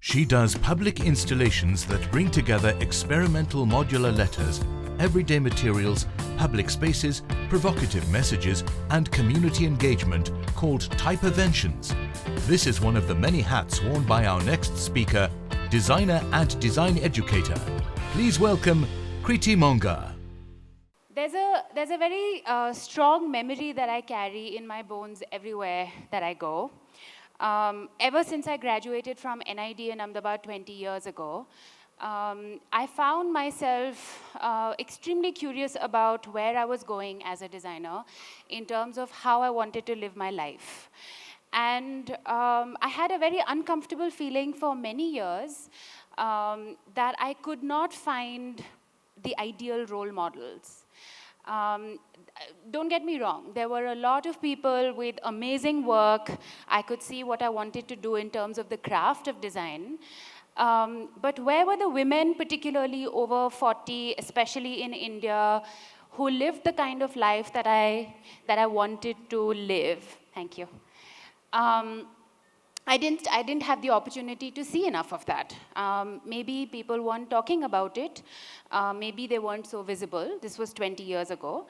She does public installations that bring together experimental modular letters, everyday materials, public spaces, provocative messages, and community engagement called typography. This is one of the many hats worn by our next speaker, designer and design educator. Please welcome Kriti Monga. There's a very strong memory that I carry in my bones everywhere that I go. Ever since I graduated from NID in Ahmedabad 20 years ago, I found myself extremely curious about where I was going as a designer in terms of how I wanted to live my life. And I had a very uncomfortable feeling for many years that I could not find the ideal role models. Don't get me wrong, there were a lot of people with amazing work. I could see what I wanted to do in terms of the craft of design. But where were the women, particularly over 40, especially in India, who lived the kind of life that I wanted to live? Thank you. I didn't have the opportunity to see enough of that. Maybe people weren't talking about it. Maybe they weren't so visible. This was 20 years ago.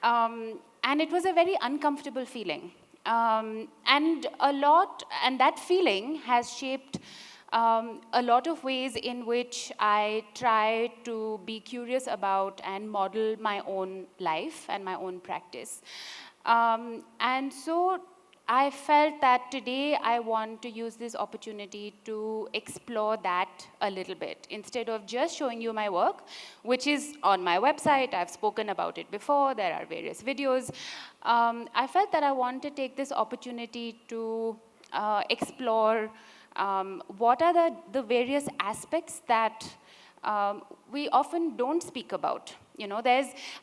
And it was a very uncomfortable feeling. And that feeling has shaped a lot of ways in which I try to be curious about and model my own life and my own practice. And so I felt that today I want to use this opportunity to explore that a little bit. Instead of just showing you my work, which is on my website, I've spoken about it before, there are various videos. I felt that I want to take this opportunity to explore what are the various aspects that we often don't speak about. You know,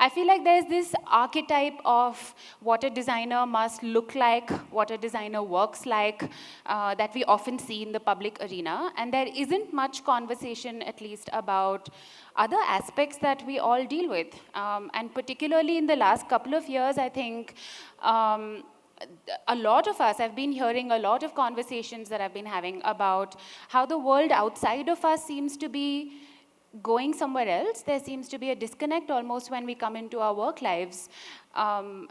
I feel like there's this archetype of what a designer must look like, what a designer works like, that we often see in the public arena. And there isn't much conversation, at least, about other aspects that we all deal with. And particularly in the last couple of years, I think a lot of us, I've been hearing a lot of conversations that I've been having about how the world outside of us seems to be going somewhere else. There seems to be a disconnect almost when we come into our work lives, and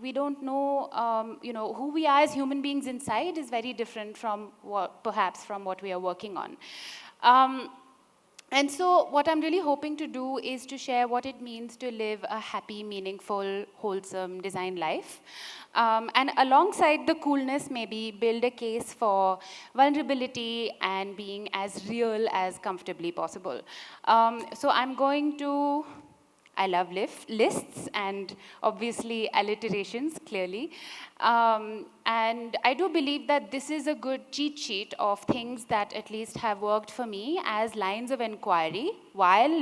we don't know, who we are as human beings inside is very different from perhaps from what we are working on. And so what I'm really hoping to do is to share what it means to live a happy, meaningful, wholesome design life. And alongside the coolness, maybe build a case for vulnerability and being as real as comfortably possible. So I'm going to, I love lists and obviously alliterations, clearly. And I do believe that this is a good cheat sheet of things that at least have worked for me as lines of inquiry while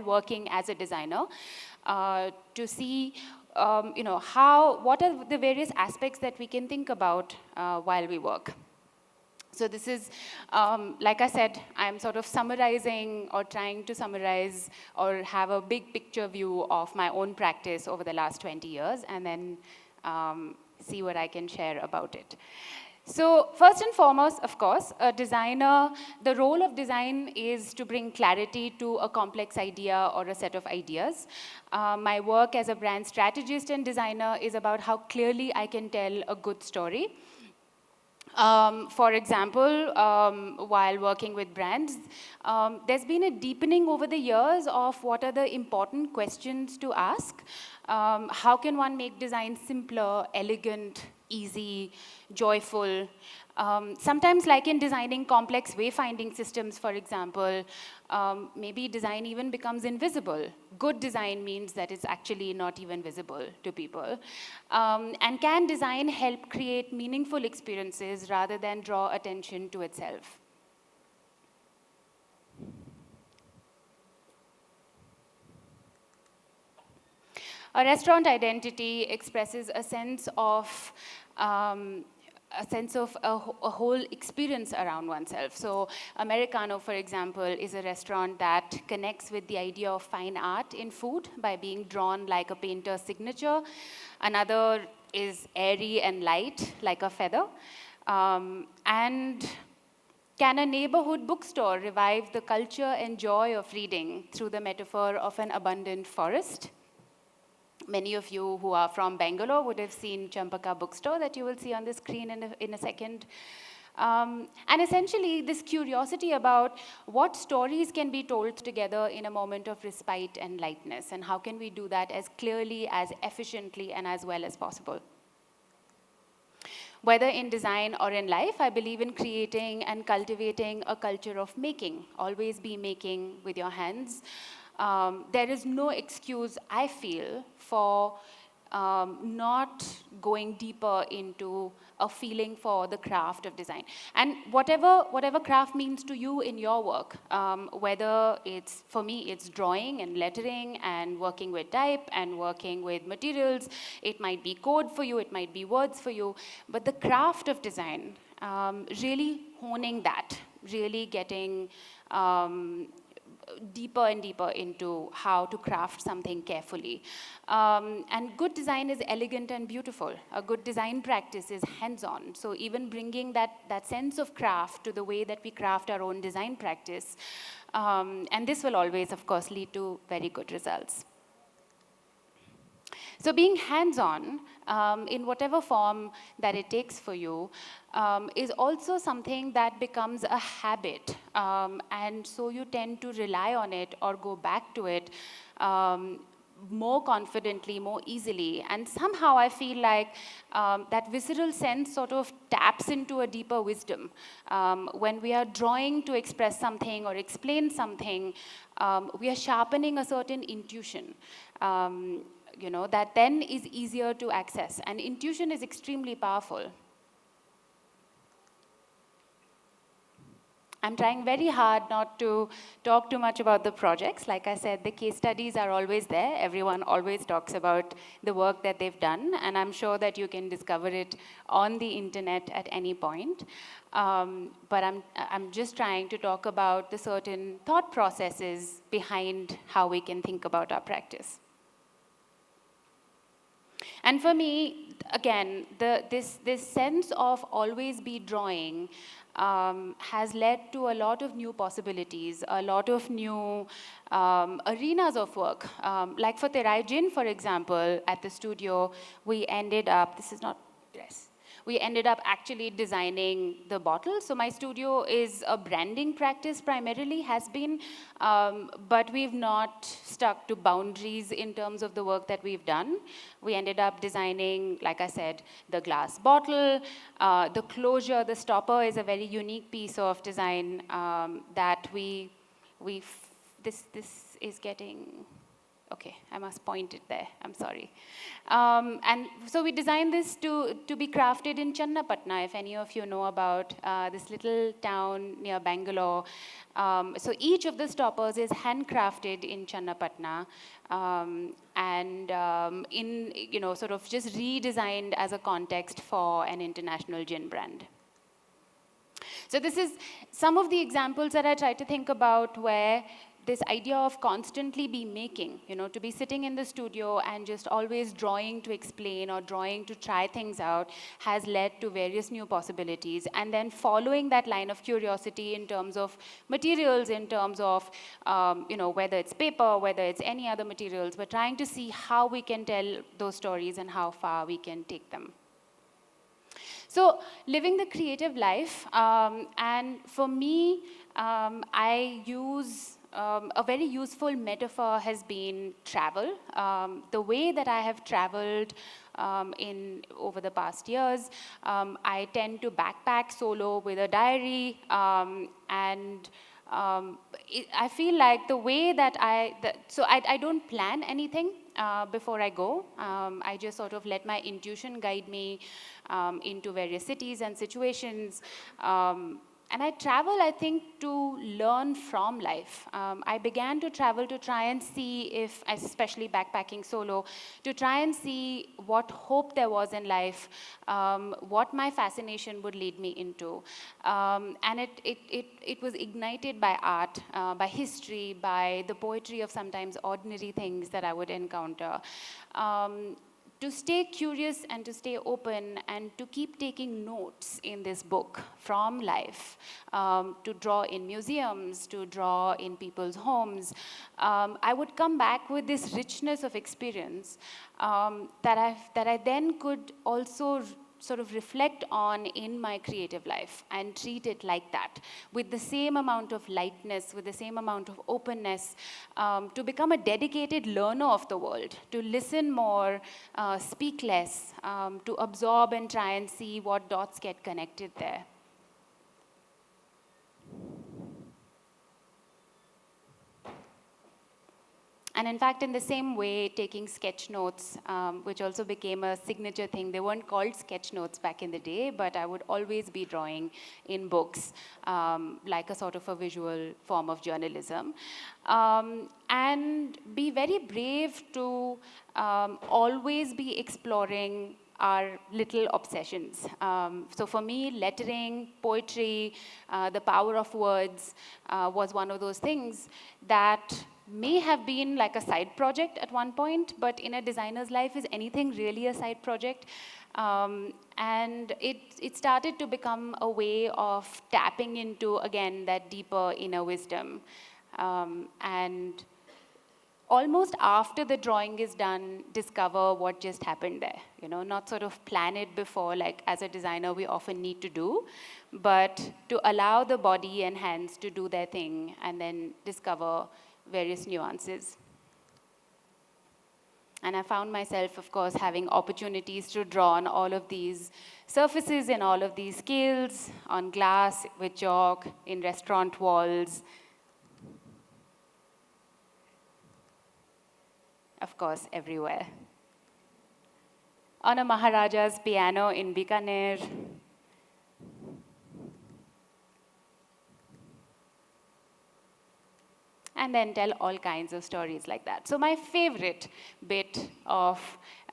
working as a designer, to see what are the various aspects that we can think about while we work. So this is, like I said, I'm sort of summarizing or trying to summarize or have a big picture view of my own practice over the last 20 years and then see what I can share about it. So first and foremost, of course, a designer, the role of design is to bring clarity to a complex idea or a set of ideas. My work as a brand strategist and designer is about how clearly I can tell a good story. For example, while working with brands, there's been a deepening over the years of what are the important questions to ask. How can one make design simpler, elegant, easy, joyful? Sometimes, like in designing complex wayfinding systems, for example, maybe design even becomes invisible. Good design means that it's actually not even visible to people. And can design help create meaningful experiences rather than draw attention to itself? A restaurant identity expresses a sense of a whole experience around oneself. So Americano, for example, is a restaurant that connects with the idea of fine art in food by being drawn like a painter's signature. Another is airy and light, like a feather. And Can a neighborhood bookstore revive the culture and joy of reading through the metaphor of an abundant forest? Many of you who are from Bangalore would have seen Champaka bookstore that you will see on the screen in a second. And essentially, this curiosity about what stories can be told together in a moment of respite and lightness, and how can we do that as clearly, as efficiently, and as well as possible. Whether in design or in life, I believe in creating and cultivating a culture of making. Always be making with your hands. There is no excuse, I feel, for not going deeper into a feeling for the craft of design. And whatever craft means to you in your work, whether it's, for me, it's drawing and lettering and working with type and working with materials, it might be code for you, it might be words for you, but the craft of design, really honing that, really getting deeper and deeper into how to craft something carefully. And good design is elegant and beautiful. A good design practice is hands-on. So even bringing that sense of craft to the way that we craft our own design practice. And this will always, of course, lead to very good results. So being hands-on, in whatever form that it takes for you, is also something that becomes a habit. And so you tend to rely on it or go back to it more confidently, more easily. And somehow I feel like that visceral sense sort of taps into a deeper wisdom. When we are drawing to express something or explain something, we are sharpening a certain intuition. That then is easier to access. And intuition is extremely powerful. I'm trying very hard not to talk too much about the projects. Like I said, the case studies are always there. Everyone always talks about the work that they've done, and I'm sure that you can discover it on the internet at any point. But I'm just trying to talk about the certain thought processes behind how we can think about our practice. And for me, again, this sense of always be drawing has led to a lot of new possibilities, a lot of new arenas of work. Like for Terai Jin, for example, at the studio, we ended up, this is not, yes. We ended up actually designing the bottle. So my studio is a branding practice primarily, has been, but we've not stuck to boundaries in terms of the work that we've done. We ended up designing, like I said, the glass bottle, the closure, the stopper is a very unique piece of design that this is getting, okay, I must point it there, I'm sorry. And so we designed this to be crafted in Channapatna, if any of you know about this little town near Bangalore. So each of the stoppers is handcrafted in Channapatna and sort of just redesigned as a context for an international gin brand. So this is some of the examples that I try to think about where this idea of constantly be making, to be sitting in the studio and just always drawing to explain or drawing to try things out has led to various new possibilities. And then following that line of curiosity in terms of materials, in terms of, whether it's paper, whether it's any other materials, we're trying to see how we can tell those stories and how far we can take them. So living the creative life, and for me, I use a very useful metaphor has been travel. The way that I have traveled over the past years, I tend to backpack solo with a diary, and I feel like the way that so I don't plan anything before I go. I just sort of let my intuition guide me into various cities and situations. And I travel, I think, to learn from life. I began to travel to try and see if, especially backpacking solo, to try and see what hope there was in life, what my fascination would lead me into. And it was ignited by art, by history, by the poetry of sometimes ordinary things that I would encounter. to stay curious and to stay open and to keep taking notes in this book from life, to draw in museums, to draw in people's homes, I would come back with this richness of experience that I then could also sort of reflect on in my creative life and treat it like that, with the same amount of lightness, with the same amount of openness, to become a dedicated learner of the world, to listen more, speak less, to absorb and try and see what dots get connected there. And in fact, in the same way, taking sketch notes, which also became a signature thing. They weren't called sketch notes back in the day, but I would always be drawing in books, like a sort of a visual form of journalism. And be very brave to always be exploring our little obsessions. So for me, lettering, poetry, the power of words was one of those things that may have been like a side project at one point, but in a designer's life, is anything really a side project? And it started to become a way of tapping into, again, that deeper inner wisdom. And almost after the drawing is done, discover what just happened there. Not sort of plan it before, like as a designer we often need to do, but to allow the body and hands to do their thing and then discover various nuances. And I found myself, of course, having opportunities to draw on all of these surfaces and all of these scales, on glass, with chalk, in restaurant walls. Of course, everywhere. On a Maharaja's piano in Bikaner. And then tell all kinds of stories like that. So my favorite bit of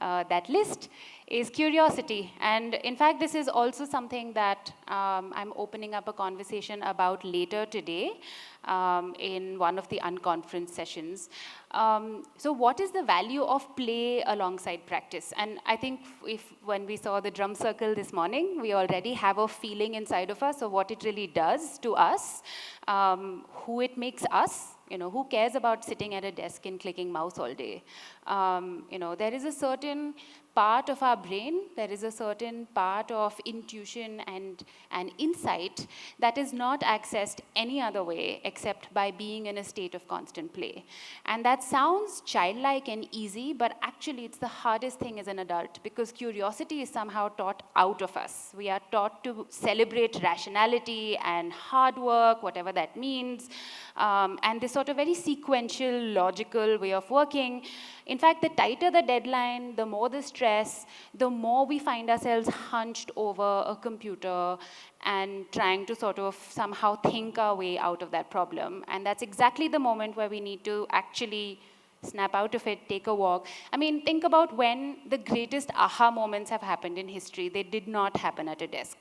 that list is curiosity. And in fact, this is also something that I'm opening up a conversation about later today in one of the unconference sessions. So what is the value of play alongside practice? And I think when we saw the drum circle this morning, we already have a feeling inside of us of what it really does to us, who it makes us. Who cares about sitting at a desk and clicking mouse all day? There is a certain part of our brain, there is a certain part of intuition and insight that is not accessed any other way except by being in a state of constant play. And that sounds childlike and easy, but actually it's the hardest thing as an adult, because curiosity is somehow taught out of us. We are taught to celebrate rationality and hard work, whatever that means, and this sort of very sequential, logical way of working. In fact, the tighter the deadline, the more the stress, the more we find ourselves hunched over a computer and trying to sort of somehow think our way out of that problem. And that's exactly the moment where we need to actually snap out of it, take a walk. I mean, think about when the greatest aha moments have happened in history. They did not happen at a desk,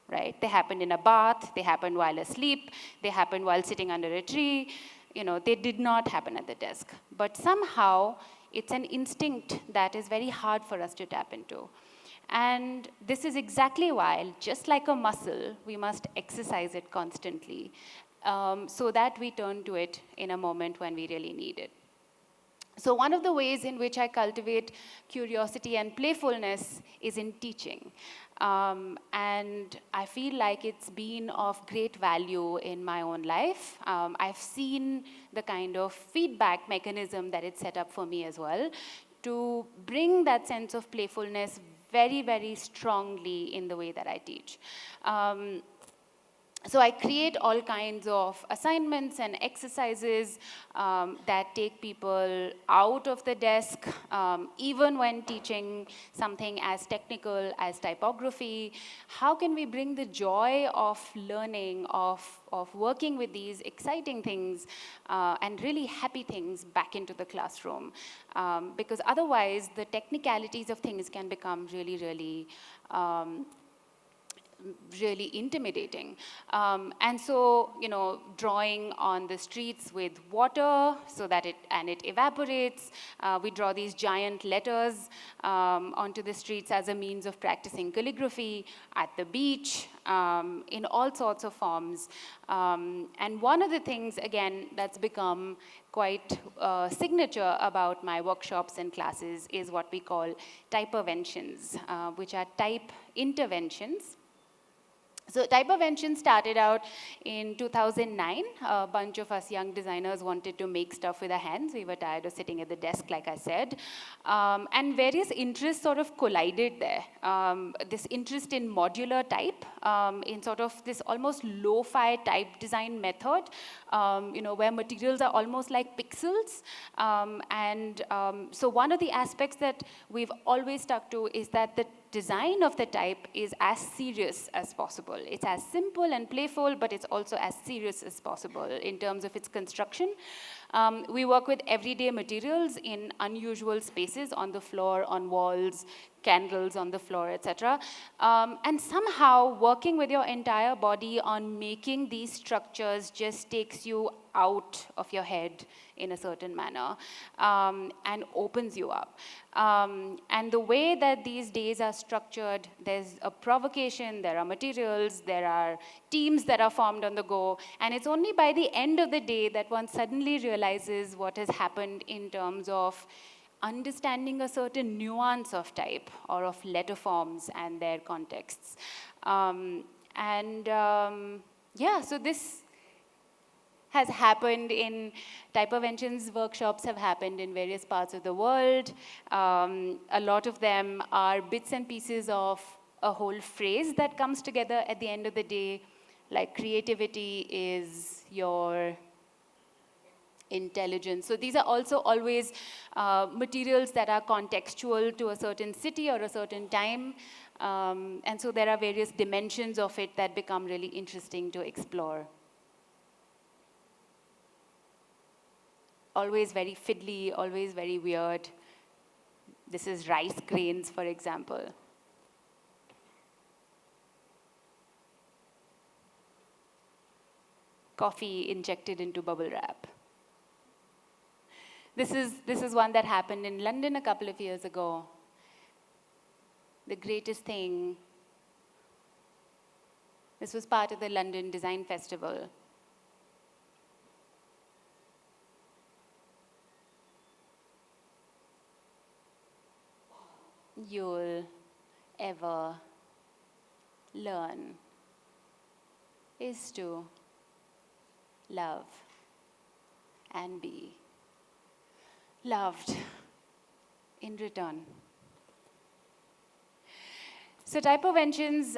right? They happened in a bath, they happened while asleep, they happened while sitting under a tree. They did not happen at the desk. But somehow, it's an instinct that is very hard for us to tap into. And this is exactly why, just like a muscle, we must exercise it constantly so that we turn to it in a moment when we really need it. So one of the ways in which I cultivate curiosity and playfulness is in teaching. And I feel like it's been of great value in my own life. I've seen the kind of feedback mechanism that it's set up for me as well, to bring that sense of playfulness very, very strongly in the way that I teach. So I create all kinds of assignments and exercises that take people out of the desk, even when teaching something as technical as typography. How can we bring the joy of learning, of working with these exciting things and really happy things back into the classroom? Because otherwise, the technicalities of things can become really, really really intimidating. And so, drawing on the streets with water so that it evaporates. We draw these giant letters onto the streets as a means of practicing calligraphy at the beach, in all sorts of forms. And one of the things, again, that's become quite signature about my workshops and classes is what we call typerventions, which are type interventions. So typervention started out in 2009. A bunch of us young designers wanted to make stuff with our hands. We were tired of sitting at the desk, like I said. And various interests sort of collided there. This interest in modular type, in sort of this almost lo-fi type design method, where materials are almost like pixels. So one of the aspects that we've always stuck to is that the design of the type is as serious as possible. It's as simple and playful, but it's also as serious as possible in terms of its construction. We work with everyday materials in unusual spaces, on the floor, on walls, candles on the floor, etc. And somehow working with your entire body on making these structures just takes you out of your head in a certain manner, and opens you up. And the way that these days are structured, there's a provocation, there are materials, there are teams that are formed on the go, and it's only by the end of the day that one suddenly realizes what has happened in terms of understanding a certain nuance of type or of letter forms and their contexts. So this has happened in typerventions. Workshops have happened in various parts of the world. A lot of them are bits and pieces of a whole phrase that comes together at the end of the day, like creativity is your intelligence. So these are also always materials that are contextual to a certain city or a certain time. And so there are various dimensions of it that become really interesting to explore. Always very fiddly, always very weird. This is rice grains, for example. Coffee injected into bubble wrap. This is one that happened in London a couple of years ago. The greatest thing. This was part of the London Design Festival. You'll ever learn is to love and be loved in return. So typerventions,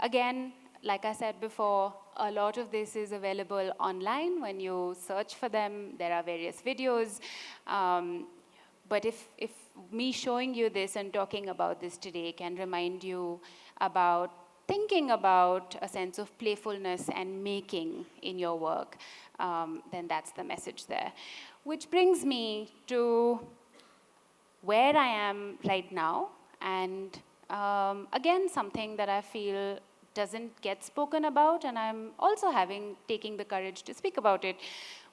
again, like I said before, a lot of this is available online. When you search for them, there are various videos. But if me showing you this and talking about this today can remind you about thinking about a sense of playfulness and making in your work, then that's the message there. Which brings me to where I am right now, and again, something that I feel doesn't get spoken about, and I'm also taking the courage to speak about it,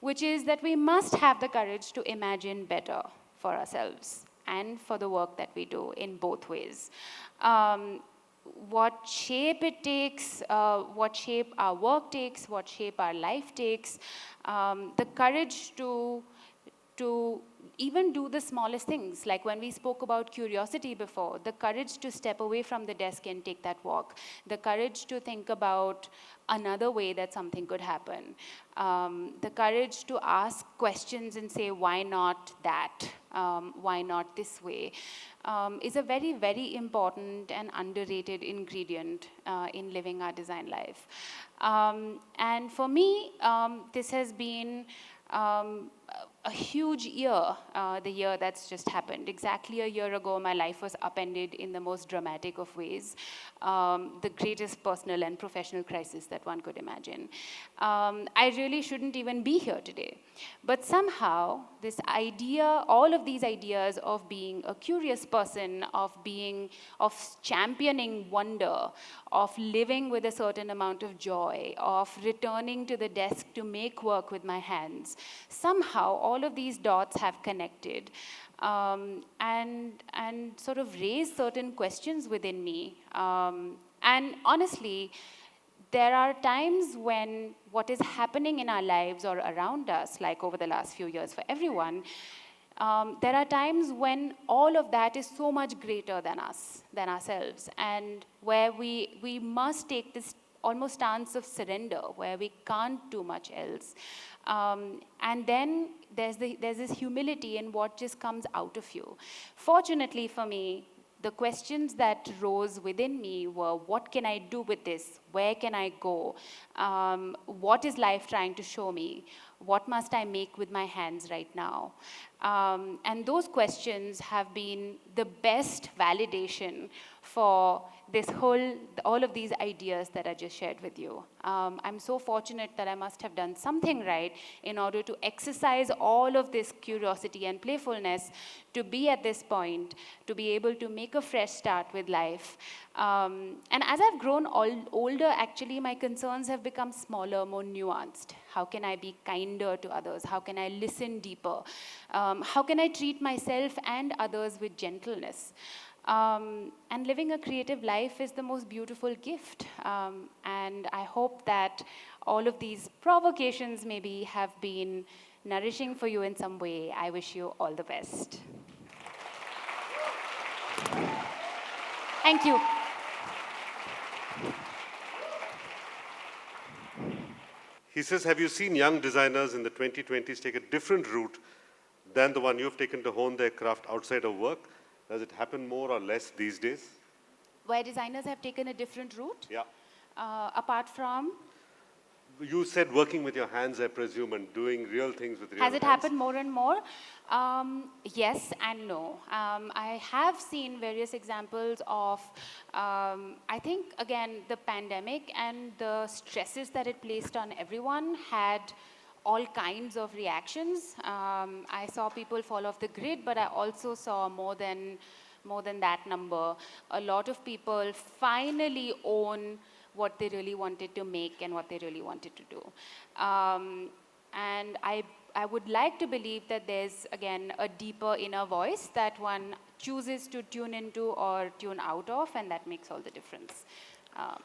which is that we must have the courage to imagine better for ourselves and for the work that we do in both ways. What shape it takes, what shape our work takes, what shape our life takes, the courage to even do the smallest things. Like when we spoke about curiosity before, the courage to step away from the desk and take that walk, the courage to think about another way that something could happen, the courage to ask questions and say, why not that? Why not this way? Is a very, very important and underrated ingredient in living our design life. And for me, this has been a huge year, the year that's just happened. Exactly a year ago, my life was upended in the most dramatic of ways. The greatest personal and professional crisis that one could imagine. I really shouldn't even be here today. But somehow, this idea, all of these ideas of being a curious person, of championing wonder, of living with a certain amount of joy, of returning to the desk to make work with my hands, somehow all of these dots have connected and sort of raised certain questions within me. And honestly, there are times when what is happening in our lives or around us, like over the last few years for everyone, there are times when all of that is so much greater than us, than ourselves, and where we must take this almost stance of surrender, where we can't do much else. And then there's this humility in what just comes out of you. Fortunately for me, the questions that rose within me were, what can I do with this? Where can I go? What is life trying to show me? What must I make with my hands right now? And those questions have been the best validation for all of these ideas that I just shared with you. I'm so fortunate that I must have done something right in order to exercise all of this curiosity and playfulness to be at this point, to be able to make a fresh start with life. And as I've grown older, actually, my concerns have become smaller, more nuanced. How can I be kinder to others? How can I listen deeper? How can I treat myself and others with gentleness? And living a creative life is the most beautiful gift. And I hope that all of these provocations maybe have been nourishing for you in some way. I wish you all the best. Thank you. He says, have you seen young designers in the 2020s take a different route than the one you've taken to hone their craft outside of work? Does it happen more or less these days? Where designers have taken a different route? Yeah. Apart from? You said working with your hands, I presume, and doing real things with real hands. Has it happened more and more? Yes and no. I have seen various examples of, I think, again, the pandemic and the stresses that it placed on everyone had all kinds of reactions. I saw people fall off the grid, but I also saw more than that number. A lot of people finally own what they really wanted to make and what they really wanted to do. And I would like to believe that there's, again, a deeper inner voice that one chooses to tune into or tune out of, and that makes all the difference.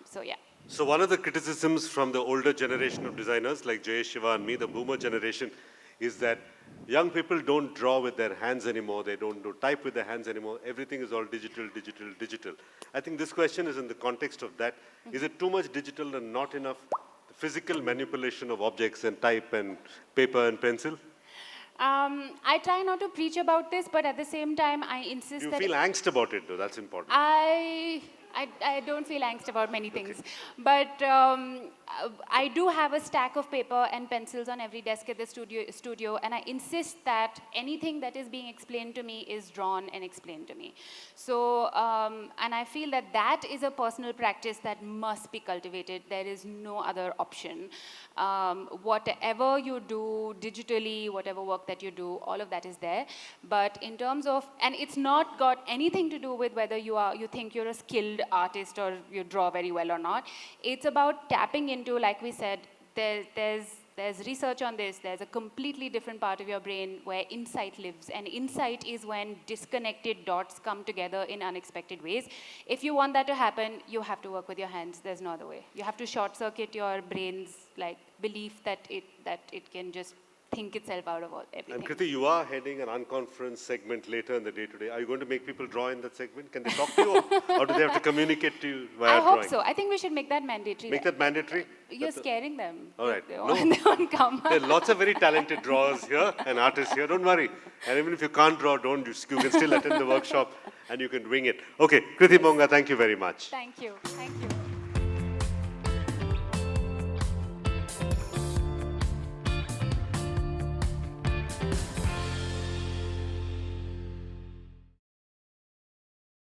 So, yeah. So one of the criticisms from the older generation of designers, like Jayesh, Shiva, and me, the boomer generation, is that young people don't draw with their hands anymore. They don't type with their hands anymore. Everything is all digital, digital, digital. I think this question is in the context of that. Is it too much digital and not enough physical manipulation of objects and type and paper and pencil? I try not to preach about this, but at the same time, I insist that... You feel angst about it, though. That's important. I don't feel angst about many things. Okay. But I do have a stack of paper and pencils on every desk at the studio, and I insist that anything that is being explained to me is drawn and explained to me. So, and I feel that that is a personal practice that must be cultivated. There is no other option. Whatever you do digitally, whatever work that you do, all of that is there. But in terms of, and it's not got anything to do with whether you think you're a skilled artist or you draw very well or not. It's about tapping into, like we said, there's research on this. There's a completely different part of your brain where insight lives. And insight is when disconnected dots come together in unexpected ways. If you want that to happen, you have to work with your hands. There's no other way. You have to short circuit your brain's belief that it can just think itself out of everything. And Kriti, you are heading an unconference segment later in the day today. Are you going to make people draw in that segment? Can they talk to you, or do they have to communicate to you via drawing? I hope so. I think we should make that mandatory. Make that mandatory? You're scaring them. All right. They won't come. There are lots of very talented drawers here and artists here. Don't worry. And even if you can't draw, you can still attend the workshop and you can wing it. Okay, Kriti Monga, thank you very much. Thank you. Thank you.